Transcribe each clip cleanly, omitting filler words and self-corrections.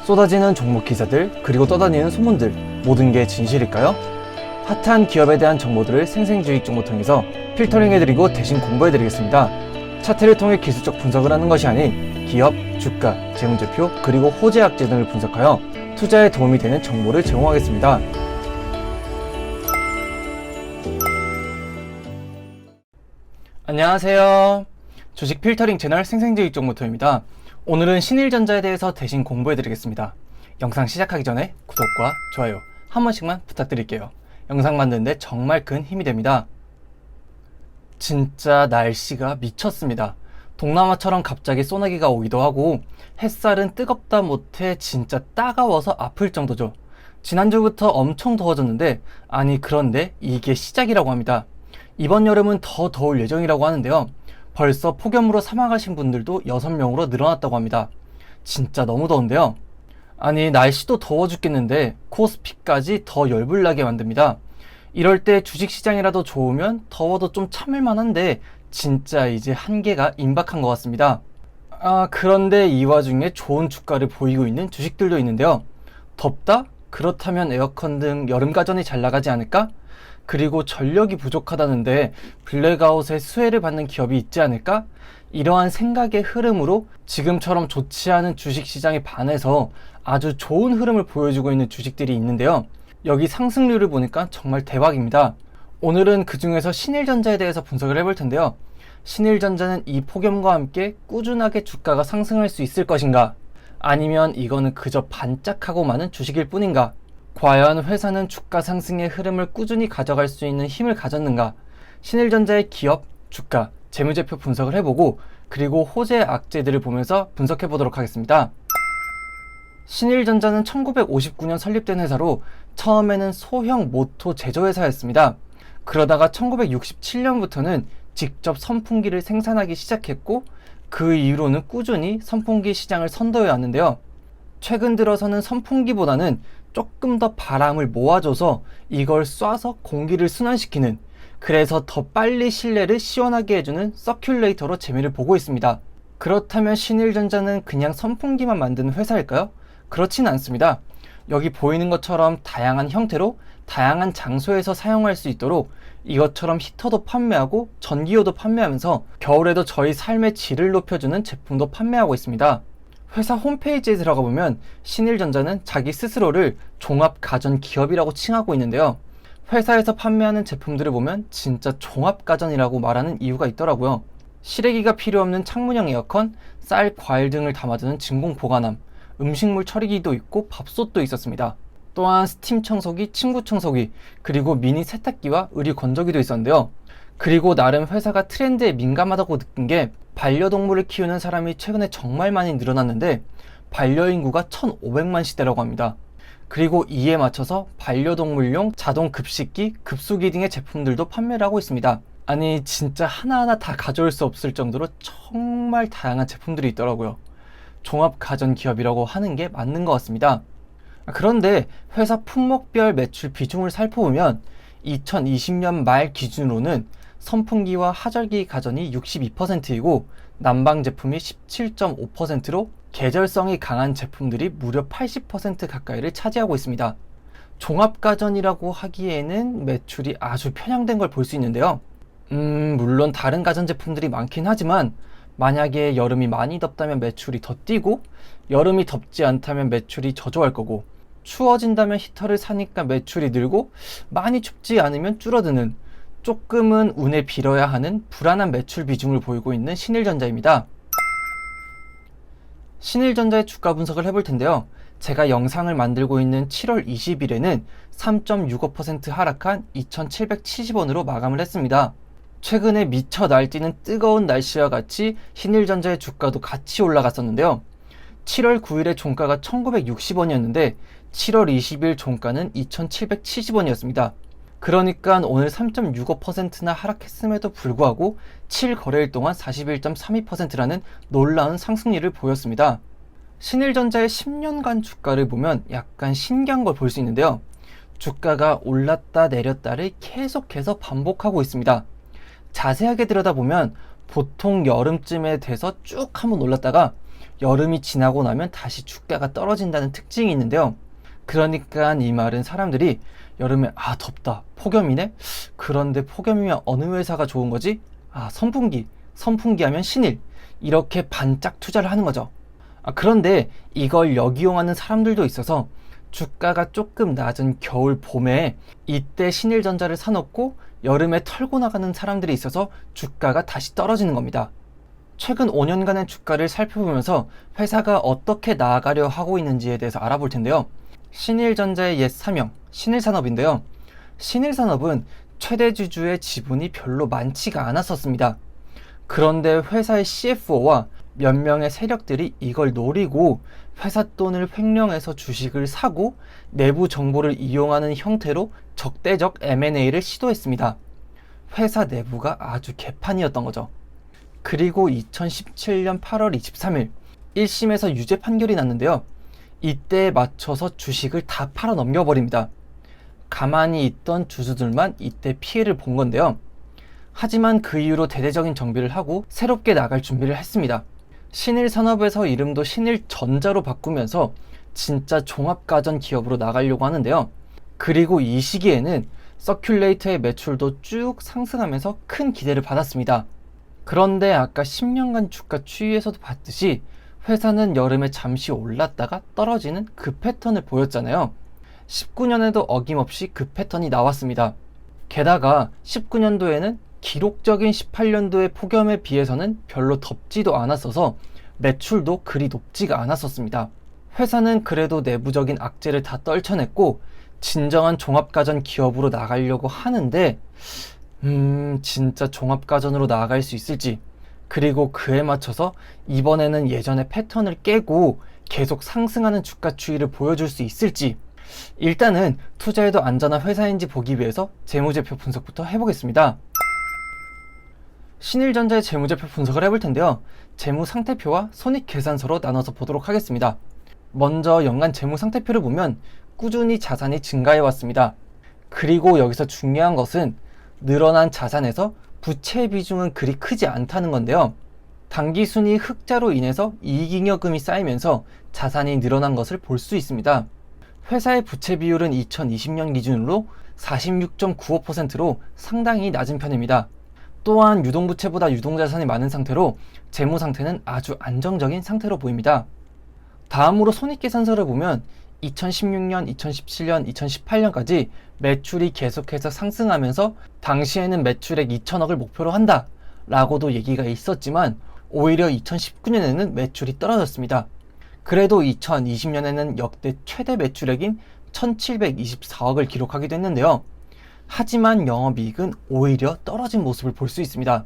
쏟아지는 종목 기사들, 그리고 떠다니는 소문들, 모든 게 진실일까요? 핫한 기업에 대한 정보들을 생생주익 정보 통해서 필터링해드리고 대신 공부해드리겠습니다. 차트를 통해 기술적 분석을 하는 것이 아닌 기업, 주가, 재무제표, 그리고 호재 악재 등을 분석하여 투자에 도움이 되는 정보를 제공하겠습니다. 안녕하세요. 주식 필터링 채널 생생주익 정보통입니다. 오늘은 신일전자에 대해서 대신 공부해드리겠습니다. 영상 시작하기 전에 구독과 좋아요 한 번씩만 부탁드릴게요. 영상 만드는데 정말 큰 힘이 됩니다. 진짜 날씨가 미쳤습니다. 동남아처럼 갑자기 소나기가 오기도 하고 햇살은 뜨겁다 못해 진짜 따가워서 아플 정도죠. 지난주부터 엄청 더워졌는데 그런데 이게 시작이라고 합니다. 이번 여름은 더 더울 예정이라고 하는데요. 벌써 폭염으로 사망하신 분들도 6명으로 늘어났다고 합니다. 진짜 너무 더운데요. 날씨도 더워 죽겠는데 코스피까지 더 열불나게 만듭니다. 이럴 때 주식시장이라도 좋으면 더워도 좀 참을 만한데 진짜 이제 한계가 임박한 것 같습니다. 그런데 이 와중에 좋은 주가를 보이고 있는 주식들도 있는데요. 덥다? 그렇다면 에어컨 등 여름 가전이 잘 나가지 않을까? 그리고 전력이 부족하다는데 블랙아웃의 수혜를 받는 기업이 있지 않을까? 이러한 생각의 흐름으로 지금처럼 좋지 않은 주식시장에 반해서 아주 좋은 흐름을 보여주고 있는 주식들이 있는데요. 여기 상승률을 보니까 정말 대박입니다. 오늘은 그 중에서 신일전자에 대해서 분석을 해볼 텐데요. 신일전자는 이 폭염과 함께 꾸준하게 주가가 상승할 수 있을 것인가? 아니면 이거는 그저 반짝하고 마는 주식일 뿐인가? 과연 회사는 주가 상승의 흐름을 꾸준히 가져갈 수 있는 힘을 가졌는가? 신일전자의 기업, 주가, 재무제표 분석을 해보고 그리고 호재 악재들을 보면서 분석해 보도록 하겠습니다. 신일전자는 1959년 설립된 회사로 처음에는 소형 모토 제조회사였습니다. 그러다가 1967년부터는 직접 선풍기를 생산하기 시작했고 그 이후로는 꾸준히 선풍기 시장을 선도해 왔는데요. 최근 들어서는 선풍기보다는 조금 더 바람을 모아줘서 이걸 쏴서 공기를 순환시키는, 그래서 더 빨리 실내를 시원하게 해주는 서큘레이터로 재미를 보고 있습니다. 그렇다면 신일전자는 그냥 선풍기만 만드는 회사일까요? 그렇진 않습니다. 여기 보이는 것처럼 다양한 형태로 다양한 장소에서 사용할 수 있도록 이것처럼 히터도 판매하고 전기요도 판매하면서 겨울에도 저희 삶의 질을 높여주는 제품도 판매하고 있습니다. 회사 홈페이지에 들어가 보면 신일전자는 자기 스스로를 종합가전기업이라고 칭하고 있는데요. 회사에서 판매하는 제품들을 보면 진짜 종합가전이라고 말하는 이유가 있더라고요. 실외기가 필요 없는 창문형 에어컨, 쌀, 과일 등을 담아두는 진공 보관함, 음식물 처리기도 있고 밥솥도 있었습니다. 또한 스팀 청소기, 침구 청소기, 그리고 미니 세탁기와 의류 건조기도 있었는데요. 그리고 나름 회사가 트렌드에 민감하다고 느낀 게 반려동물을 키우는 사람이 최근에 정말 많이 늘어났는데 반려인구가 1,500만 시대라고 합니다. 그리고 이에 맞춰서 반려동물용 자동 급식기, 급수기 등의 제품들도 판매를 하고 있습니다. 진짜 하나하나 다 가져올 수 없을 정도로 정말 다양한 제품들이 있더라고요. 종합가전기업이라고 하는 게 맞는 것 같습니다. 그런데 회사 품목별 매출 비중을 살펴보면 2020년 말 기준으로는 선풍기와 하절기 가전이 62%이고 난방 제품이 17.5%로 계절성이 강한 제품들이 무려 80% 가까이를 차지하고 있습니다. 종합가전이라고 하기에는 매출이 아주 편향된 걸 볼 수 있는데요. 물론 다른 가전제품들이 많긴 하지만 만약에 여름이 많이 덥다면 매출이 더 뛰고 여름이 덥지 않다면 매출이 저조할 거고 추워진다면 히터를 사니까 매출이 늘고 많이 춥지 않으면 줄어드는, 조금은 운에 빌어야 하는 불안한 매출 비중을 보이고 있는 신일전자입니다. 신일전자의 주가 분석을 해볼 텐데요. 제가 영상을 만들고 있는 7월 20일에는 3.65% 하락한 2,770원으로 마감을 했습니다. 최근에 미쳐 날뛰는 뜨거운 날씨와 같이 신일전자의 주가도 같이 올라갔었는데요. 7월 9일에 종가가 1,960원이었는데 7월 20일 종가는 2,770원이었습니다. 그러니까 오늘 3.65%나 하락했음에도 불구하고 7거래일 동안 41.32%라는 놀라운 상승률을 보였습니다. 신일전자의 10년간 주가를 보면 약간 신기한 걸 볼 수 있는데요. 주가가 올랐다 내렸다를 계속해서 반복하고 있습니다. 자세하게 들여다보면 보통 여름쯤에 돼서 쭉 한번 올랐다가 여름이 지나고 나면 다시 주가가 떨어진다는 특징이 있는데요. 그러니까 이 말은 사람들이 여름에 덥다, 폭염이네? 그런데 폭염이면 어느 회사가 좋은 거지? 선풍기 하면 신일, 이렇게 반짝 투자를 하는 거죠. 그런데 이걸 역이용하는 사람들도 있어서 주가가 조금 낮은 겨울, 봄에 이때 신일전자를 사놓고 여름에 털고 나가는 사람들이 있어서 주가가 다시 떨어지는 겁니다. 최근 5년간의 주가를 살펴보면서 회사가 어떻게 나아가려 하고 있는지에 대해서 알아볼 텐데요. 신일전자의 옛 사명, 신일산업인데요. 신일산업은 최대 주주의 지분이 별로 많지가 않았었습니다. 그런데 회사의 CFO와 몇 명의 세력들이 이걸 노리고 회사 돈을 횡령해서 주식을 사고 내부 정보를 이용하는 형태로 적대적 M&A를 시도했습니다. 회사 내부가 아주 개판이었던 거죠. 그리고 2017년 8월 23일 1심에서 유죄 판결이 났는데요. 이때에 맞춰서 주식을 다 팔아 넘겨버립니다. 가만히 있던 주주들만 이때 피해를 본 건데요. 하지만 그 이후로 대대적인 정비를 하고 새롭게 나갈 준비를 했습니다. 신일산업에서 이름도 신일전자로 바꾸면서 진짜 종합가전 기업으로 나가려고 하는데요. 그리고 이 시기에는 서큘레이터의 매출도 쭉 상승하면서 큰 기대를 받았습니다. 그런데 아까 10년간 주가 추이에서도 봤듯이 회사는 여름에 잠시 올랐다가 떨어지는 그 패턴을 보였잖아요. 19년에도 어김없이 그 패턴이 나왔습니다. 게다가 19년도에는 기록적인 18년도의 폭염에 비해서는 별로 덥지도 않았어서 매출도 그리 높지가 않았었습니다. 회사는 그래도 내부적인 악재를 다 떨쳐냈고 진정한 종합가전 기업으로 나가려고 하는데 진짜 종합가전으로 나아갈 수 있을지, 그리고 그에 맞춰서 이번에는 예전의 패턴을 깨고 계속 상승하는 주가 추이를 보여줄 수 있을지, 일단은 투자에도 안전한 회사인지 보기 위해서 재무제표 분석부터 해보겠습니다. 신일전자의 재무제표 분석을 해볼 텐데요. 재무상태표와 손익계산서로 나눠서 보도록 하겠습니다. 먼저 연간 재무상태표를 보면 꾸준히 자산이 증가해 왔습니다. 그리고 여기서 중요한 것은 늘어난 자산에서 부채 비중은 그리 크지 않다는 건데요. 당기순이익 흑자로 인해서 이익잉여금이 쌓이면서 자산이 늘어난 것을 볼 수 있습니다. 회사의 부채 비율은 2020년 기준으로 46.95%로 상당히 낮은 편입니다. 또한 유동부채보다 유동자산이 많은 상태로 재무 상태는 아주 안정적인 상태로 보입니다. 다음으로 손익계산서를 보면 2016년, 2017년, 2018년까지 매출이 계속해서 상승하면서 당시에는 매출액 2천억을 목표로 한다 라고도 얘기가 있었지만 오히려 2019년에는 매출이 떨어졌습니다. 그래도 2020년에는 역대 최대 매출액인 1724억을 기록하기도 했는데요. 하지만 영업이익은 오히려 떨어진 모습을 볼 수 있습니다.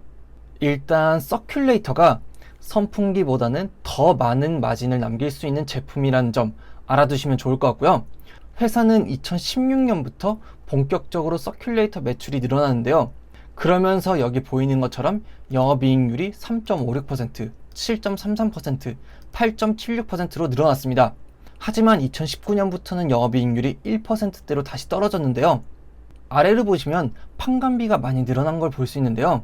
일단 서큘레이터가 선풍기보다는 더 많은 마진을 남길 수 있는 제품이라는 점 알아두시면 좋을 것 같고요. 회사는 2016년부터 본격적으로 서큘레이터 매출이 늘어나는데요. 그러면서 여기 보이는 것처럼 영업이익률이 3.56%, 7.33%, 8.76%로 늘어났습니다. 하지만 2019년부터는 영업이익률이 1%대로 다시 떨어졌는데요. 아래를 보시면 판관비가 많이 늘어난 걸 볼 수 있는데요.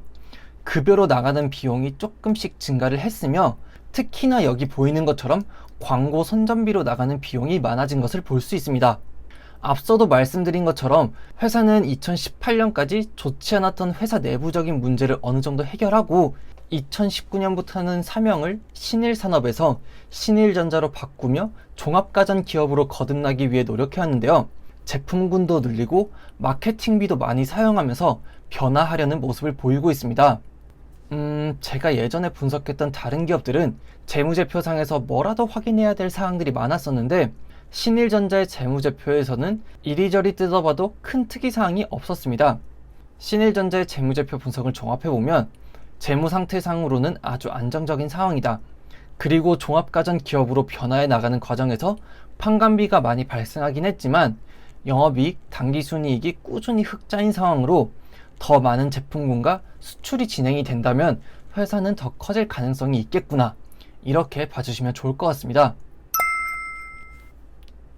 급여로 나가는 비용이 조금씩 증가를 했으며 특히나 여기 보이는 것처럼 광고 선전비로 나가는 비용이 많아진 것을 볼 수 있습니다. 앞서도 말씀드린 것처럼 회사는 2018년까지 좋지 않았던 회사 내부적인 문제를 어느 정도 해결하고 2019년부터는 사명을 신일산업에서 신일전자로 바꾸며 종합가전 기업으로 거듭나기 위해 노력해왔는데요. 제품군도 늘리고 마케팅비도 많이 사용하면서 변화하려는 모습을 보이고 있습니다. 제가 예전에 분석했던 다른 기업들은 재무제표상에서 뭐라도 확인해야 될 사항들이 많았었는데 신일전자의 재무제표에서는 이리저리 뜯어봐도 큰 특이사항이 없었습니다. 신일전자의 재무제표 분석을 종합해보면 재무상태상으로는 아주 안정적인 상황이다. 그리고 종합가전 기업으로 변화해 나가는 과정에서 판관비가 많이 발생하긴 했지만 영업이익, 당기순이익이 꾸준히 흑자인 상황으로 더 많은 제품군과 수출이 진행이 된다면 회사는 더 커질 가능성이 있겠구나, 이렇게 봐주시면 좋을 것 같습니다.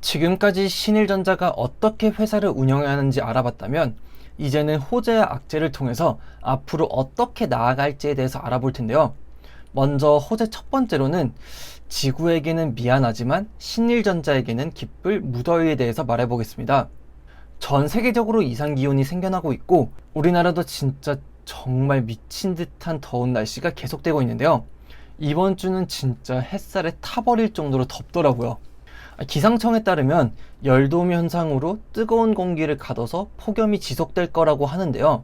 지금까지 신일전자가 어떻게 회사를 운영해야 하는지 알아봤다면 이제는 호재와 악재를 통해서 앞으로 어떻게 나아갈지에 대해서 알아볼 텐데요. 먼저 호재 첫 번째로는 지구에게는 미안하지만 신일전자에게는 기쁠 무더위에 대해서 말해보겠습니다. 전 세계적으로 이상기온이 생겨나고 있고 우리나라도 진짜 정말 미친 듯한 더운 날씨가 계속되고 있는데요. 이번 주는 진짜 햇살에 타버릴 정도로 덥더라고요. 기상청에 따르면 열돔 현상으로 뜨거운 공기를 가둬서 폭염이 지속될 거라고 하는데요.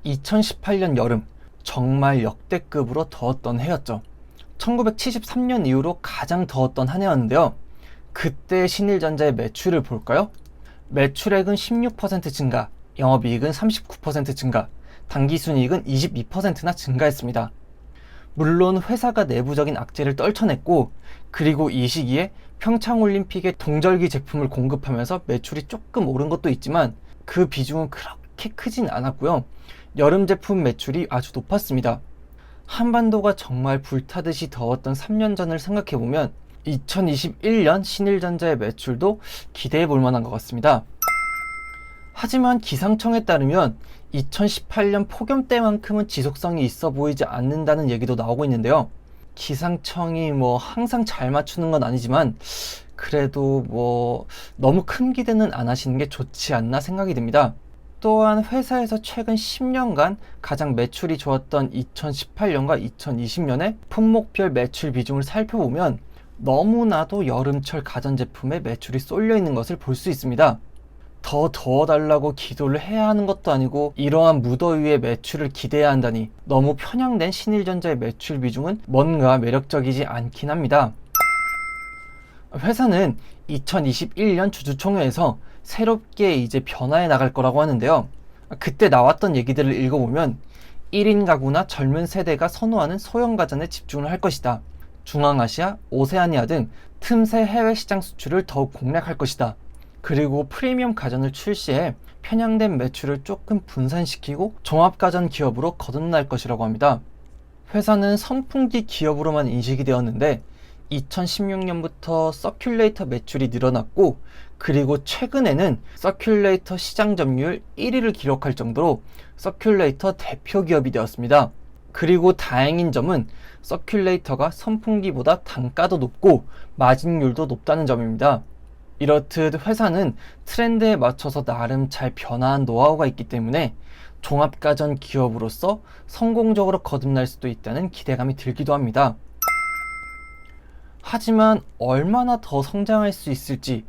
2018년 여름 정말 역대급으로 더웠던 해였죠. 1973년 이후로 가장 더웠던 한 해였는데요. 그때 신일전자의 매출을 볼까요? 매출액은 16% 증가, 영업이익은 39% 증가, 당기순이익은 22%나 증가했습니다. 물론 회사가 내부적인 악재를 떨쳐냈고, 그리고 이 시기에 평창올림픽에 동절기 제품을 공급하면서 매출이 조금 오른 것도 있지만 그 비중은 그렇게 크진 않았고요. 여름 제품 매출이 아주 높았습니다. 한반도가 정말 불타듯이 더웠던 3년 전을 생각해보면 2021년 신일전자의 매출도 기대해 볼 만한 것 같습니다. 하지만 기상청에 따르면 2018년 폭염 때만큼은 지속성이 있어 보이지 않는다는 얘기도 나오고 있는데요. 기상청이 항상 잘 맞추는 건 아니지만 그래도 너무 큰 기대는 안 하시는 게 좋지 않나 생각이 듭니다. 또한 회사에서 최근 10년간 가장 매출이 좋았던 2018년과 2020년의 품목별 매출 비중을 살펴보면 너무나도 여름철 가전제품에 매출이 쏠려 있는 것을 볼 수 있습니다. 더 더워달라고 기도를 해야 하는 것도 아니고 이러한 무더위에 매출을 기대해야 한다니 너무 편향된 신일전자의 매출 비중은 뭔가 매력적이지 않긴 합니다. 회사는 2021년 주주총회에서 새롭게 이제 변화해 나갈 거라고 하는데요. 그때 나왔던 얘기들을 읽어보면 1인 가구나 젊은 세대가 선호하는 소형 가전에 집중을 할 것이다. 중앙아시아, 오세아니아 등 틈새 해외 시장 수출을 더욱 공략할 것이다. 그리고 프리미엄 가전을 출시해 편향된 매출을 조금 분산시키고 종합가전 기업으로 거듭날 것이라고 합니다. 회사는 선풍기 기업으로만 인식이 되었는데 2016년부터 서큘레이터 매출이 늘어났고 그리고 최근에는 서큘레이터 시장 점유율 1위를 기록할 정도로 서큘레이터 대표 기업이 되었습니다. 그리고 다행인 점은 서큘레이터가 선풍기보다 단가도 높고 마진율도 높다는 점입니다. 이렇듯 회사는 트렌드에 맞춰서 나름 잘 변화한 노하우가 있기 때문에 종합가전 기업으로서 성공적으로 거듭날 수도 있다는 기대감이 들기도 합니다. 하지만 얼마나 더 성장할 수 있을지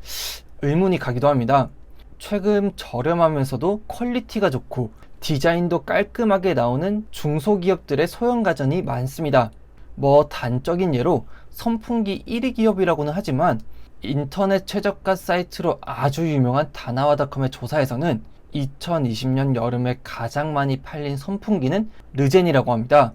의문이 가기도 합니다. 최근 저렴하면서도 퀄리티가 좋고 디자인도 깔끔하게 나오는 중소기업들의 소형가전이 많습니다. 단적인 예로 선풍기 1위 기업이라고는 하지만 인터넷 최저가 사이트로 아주 유명한 다나와닷컴의 조사에서는 2020년 여름에 가장 많이 팔린 선풍기는 르젠이라고 합니다.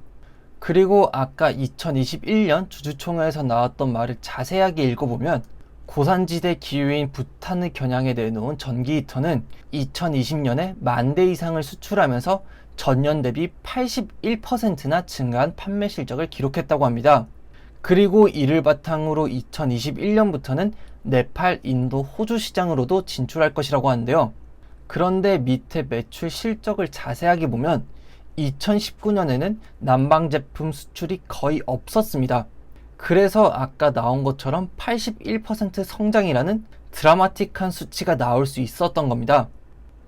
그리고 아까 2021년 주주총회에서 나왔던 말을 자세하게 읽어보면 고산지대 기후인 부탄을 겨냥해 내놓은 전기 히터는 2020년에 10,000대 이상을 수출하면서 전년 대비 81%나 증가한 판매 실적을 기록했다고 합니다. 그리고 이를 바탕으로 2021년부터는 네팔, 인도, 호주 시장으로도 진출할 것이라고 하는데요. 그런데 밑에 매출 실적을 자세하게 보면 2019년에는 난방 제품 수출이 거의 없었습니다. 그래서 아까 나온 것처럼 81% 성장이라는 드라마틱한 수치가 나올 수 있었던 겁니다.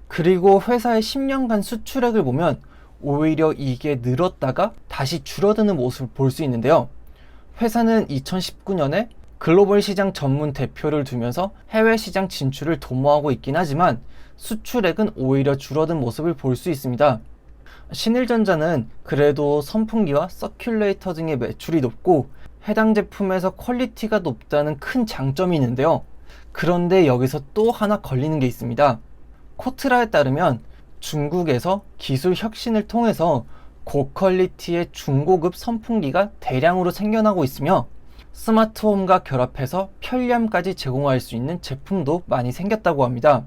그리고 회사의 10년간 수출액을 보면 오히려 이게 늘었다가 다시 줄어드는 모습을 볼 수 있는데요. 회사는 2019년에 글로벌 시장 전문 대표를 두면서 해외 시장 진출을 도모하고 있긴 하지만 수출액은 오히려 줄어든 모습을 볼 수 있습니다. 신일전자는 그래도 선풍기와 서큘레이터 등의 매출이 높고 해당 제품에서 퀄리티가 높다는 큰 장점이 있는데요. 그런데 여기서 또 하나 걸리는 게 있습니다. 코트라에 따르면 중국에서 기술 혁신을 통해서 고퀄리티의 중고급 선풍기가 대량으로 생겨나고 있으며 스마트홈과 결합해서 편리함까지 제공할 수 있는 제품도 많이 생겼다고 합니다.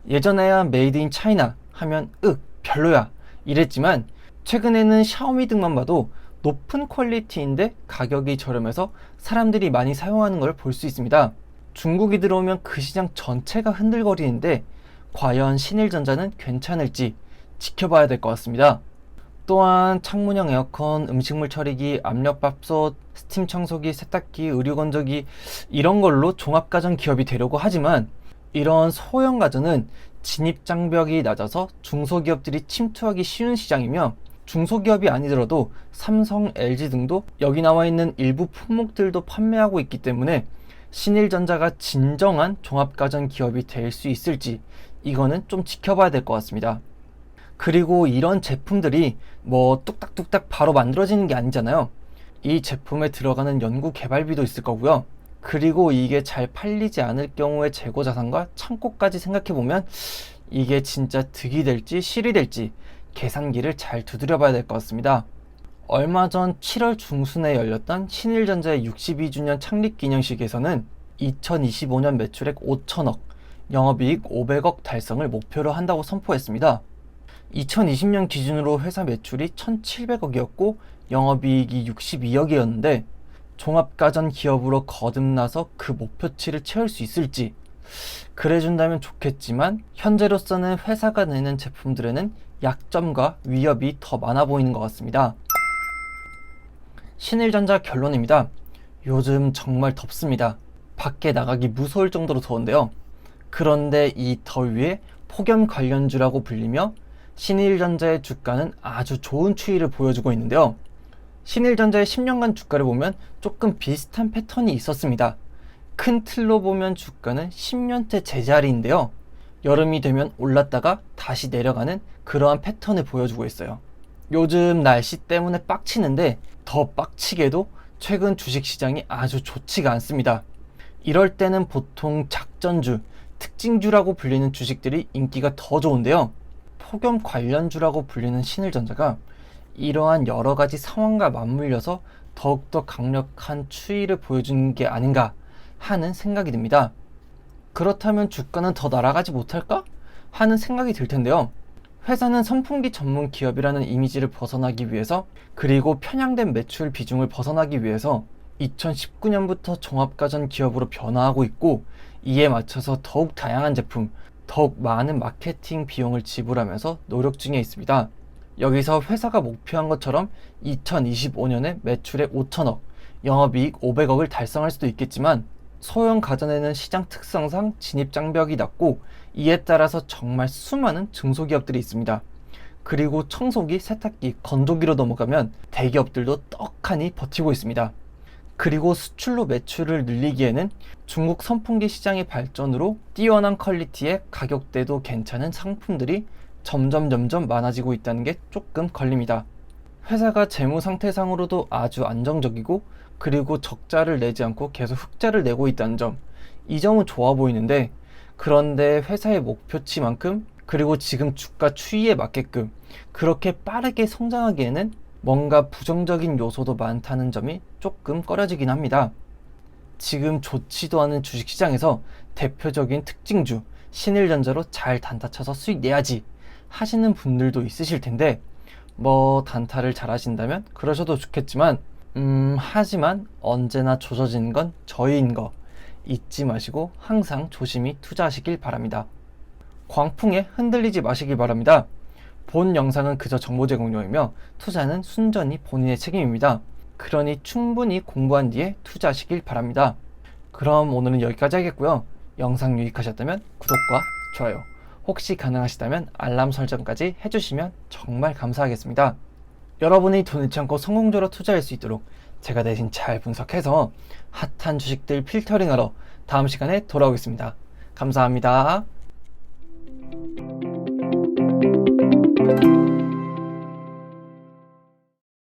예전에야 메이드 인 차이나 하면 별로야 이랬지만 최근에는 샤오미 등만 봐도 높은 퀄리티인데 가격이 저렴해서 사람들이 많이 사용하는 걸 볼 수 있습니다. 중국이 들어오면 그 시장 전체가 흔들거리는데 과연 신일전자는 괜찮을지 지켜봐야 될 것 같습니다. 또한 창문형 에어컨, 음식물 처리기, 압력밥솥, 스팀 청소기, 세탁기, 의류건조기 이런 걸로 종합가전 기업이 되려고 하지만 이런 소형 가전은 진입 장벽이 낮아서 중소기업들이 침투하기 쉬운 시장이며 중소기업이 아니더라도 삼성, LG 등도 여기 나와 있는 일부 품목들도 판매하고 있기 때문에 신일전자가 진정한 종합가전 기업이 될 수 있을지 이거는 좀 지켜봐야 될 것 같습니다. 그리고 이런 제품들이 뭐 뚝딱뚝딱 바로 만들어지는 게 아니잖아요. 이 제품에 들어가는 연구 개발비도 있을 거고요. 그리고 이게 잘 팔리지 않을 경우의 재고 자산과 창고까지 생각해보면 이게 진짜 득이 될지 실이 될지 계산기를 잘 두드려 봐야 될 것 같습니다. 얼마 전 7월 중순에 열렸던 신일전자의 62주년 창립 기념식에서는 2025년 매출액 5천억, 영업이익 500억 달성을 목표로 한다고 선포했습니다. 2020년 기준으로 회사 매출이 1,700억이었고 영업이익이 62억이었는데 종합가전 기업으로 거듭나서 그 목표치를 채울 수 있을지 그래준다면 좋겠지만 현재로서는 회사가 내는 제품들에는 약점과 위협이 더 많아 보이는 것 같습니다. 신일전자 결론입니다. 요즘 정말 덥습니다. 밖에 나가기 무서울 정도로 더운데요. 그런데 이 더위에 폭염 관련주라고 불리며 신일전자의 주가는 아주 좋은 추이를 보여주고 있는데요. 신일전자의 10년간 주가를 보면 조금 비슷한 패턴이 있었습니다. 큰 틀로 보면 주가는 10년째 제자리인데요. 여름이 되면 올랐다가 다시 내려가는 그러한 패턴을 보여주고 있어요. 요즘 날씨 때문에 빡치는데 더 빡치게도 최근 주식시장이 아주 좋지가 않습니다. 이럴 때는 보통 작전주, 특징주라고 불리는 주식들이 인기가 더 좋은데요. 폭염 관련주라고 불리는 신일전자가 이러한 여러 가지 상황과 맞물려서 더욱더 강력한 추이를 보여주는 게 아닌가 하는 생각이 듭니다. 그렇다면 주가는 더 날아가지 못할까? 하는 생각이 들 텐데요. 회사는 선풍기 전문 기업이라는 이미지를 벗어나기 위해서 그리고 편향된 매출 비중을 벗어나기 위해서 2019년부터 종합가전 기업으로 변화하고 있고 이에 맞춰서 더욱 다양한 제품, 더욱 많은 마케팅 비용을 지불하면서 노력 중에 있습니다. 여기서 회사가 목표한 것처럼 2025년에 매출액 5천억, 영업이익 500억을 달성할 수도 있겠지만 소형 가전에는 시장 특성상 진입 장벽이 낮고 이에 따라서 정말 수많은 중소기업들이 있습니다. 그리고 청소기, 세탁기, 건조기로 넘어가면 대기업들도 떡하니 버티고 있습니다. 그리고 수출로 매출을 늘리기에는 중국 선풍기 시장의 발전으로 뛰어난 퀄리티에 가격대도 괜찮은 상품들이 점점 많아지고 있다는 게 조금 걸립니다. 회사가 재무 상태상으로도 아주 안정적이고 그리고 적자를 내지 않고 계속 흑자를 내고 있다는 점, 이 점은 좋아 보이는데 그런데 회사의 목표치만큼 그리고 지금 주가 추이에 맞게끔 그렇게 빠르게 성장하기에는 뭔가 부정적인 요소도 많다는 점이 조금 꺼려지긴 합니다. 지금 좋지도 않은 주식시장에서 대표적인 특징주 신일전자로 잘 단타 쳐서 수익 내야지 하시는 분들도 있으실 텐데 뭐 단타를 잘 하신다면 그러셔도 좋겠지만 하지만 언제나 조져지는 건 저희인 거 잊지 마시고 항상 조심히 투자하시길 바랍니다. 광풍에 흔들리지 마시길 바랍니다. 본 영상은 그저 정보 제공용이며 투자는 순전히 본인의 책임입니다. 그러니 충분히 공부한 뒤에 투자하시길 바랍니다. 그럼 오늘은 여기까지 하겠고요. 영상 유익하셨다면 구독과 좋아요, 혹시 가능하시다면 알람 설정까지 해주시면 정말 감사하겠습니다. 여러분이 돈 잃지 않고 성공적으로 투자할 수 있도록 제가 대신 잘 분석해서 핫한 주식들 필터링하러 다음 시간에 돌아오겠습니다. 감사합니다.